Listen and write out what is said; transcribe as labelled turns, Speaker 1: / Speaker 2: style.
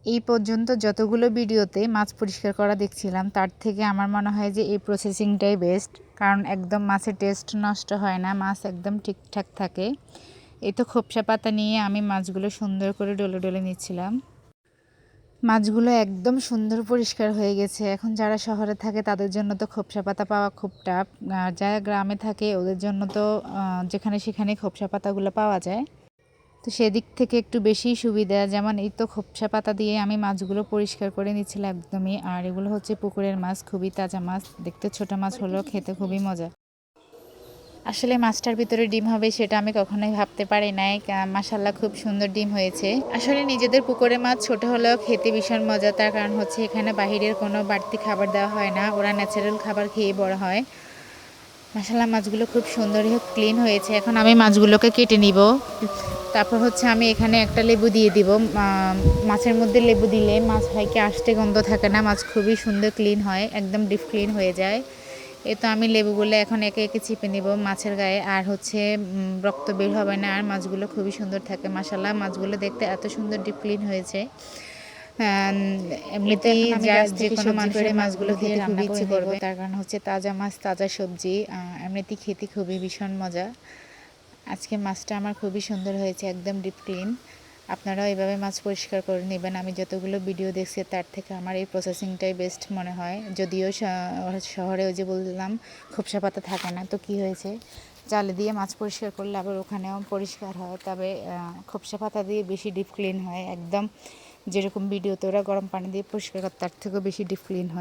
Speaker 1: এই পর্যন্ত যতগুলো ভিডিওতে মাছ পরিষ্কার করা দেখছিলাম তার থেকে আমার মনে হয় যে এই প্রসেসিংটাই বেস্ট, কারণ একদম মাছের টেস্ট নষ্ট হয় না, মাছ একদম ঠিকঠাক থাকে। এই তো খোপসা পাতা নিয়ে আমি মাছগুলো সুন্দর করে ডলে ডলে নিচ্ছিলাম। মাছগুলো একদম সুন্দর পরিষ্কার হয়ে গেছে। এখন যারা শহরে থাকে তাদের জন্য তো খোপসা পাতা পাওয়া খুব টাফ, আর যারা গ্রামে থাকে ওদের জন্য তো যেখানে সেখানে খোপসা পাতাগুলো পাওয়া যায়। তো সেদিক থেকে একটু বেশিই সুবিধা। যেমন এই তো খোপসা পাতা দিয়ে আমি মাছগুলো পরিষ্কার করে নিচ্ছিলাম একদমই। আর এগুলো হচ্ছে পুকুরের মাছ, খুবই তাজা মাছ, দেখতে ছোট মাছ হলেও খেতে খুবই মজা। আসলে মাছটার ভিতরে ডিম হবে সেটা আমি কখনোই ভাবতে পারি নাই। মাশাল্লাহ খুব সুন্দর ডিম হয়েছে। আসলে নিজেদের পুকুরে মাছ ছোট হলেও খেতে ভীষণ মজা, তার কারণ হচ্ছে এখানে বাহিরের কোনো বাড়তি খাবার দেওয়া হয় না, ওরা ন্যাচারাল খাবার খেয়ে বড় হয়। মাশাল্লাহ মাছগুলো খুব সুন্দরই ক্লিন হয়েছে। এখন আমি মাছগুলোকে কেটে নিব। তারপর হচ্ছে আমি এখানে একটা লেবু দিয়ে দিব। মাছের মধ্যে লেবু দিলে মাছ হয় কি আষ্টে গন্ধ থাকে না, মাছ খুবই সুন্দর ক্লিন হয়, একদম ডিপ ক্লিন হয়ে যায়। এই তো আমি লেবুগুলো এখন একে একে চিপে নিব মাছের গায়ে, আর হচ্ছে রক্ত বের হবে না, আর মাছগুলো খুবই সুন্দর থাকে। মাশাল্লাহ মাছগুলো দেখতে এত সুন্দর ডিপ ক্লিন হয়েছে। এমনিতেই যে কোনো মানুষের মাছগুলো খেতে খুবই ইচ্ছে করবে, তার কারণ হচ্ছে তাজা মাছ তাজা সবজি, এমনিতেই খেতে খুবই ভীষণ মজা। আজকে মাছটা আমার খুবই সুন্দর হয়েছে, একদম ডিপ ক্লিন। আপনারাও এভাবে মাছ পরিষ্কার করে নেবেন। আমি যতগুলো ভিডিও দেখছি তার থেকে আমার এই প্রসেসিংটাই বেস্ট মনে হয়। যদিও শহরে ওই যে বললাম খোপসা পাতা থাকে না, তো কি হয়েছে, জালে দিয়ে মাছ পরিষ্কার করলে আবার ওখানেও পরিষ্কার হয়, তবে খোপসা পাতা দিয়ে বেশি ডিপ ক্লিন হয়। একদম যেরকম ভিডিওতে ওরা গরম পানি দিয়ে পরিষ্কার করে তার থেকেও বেশি ডিপ ক্লিন হয়।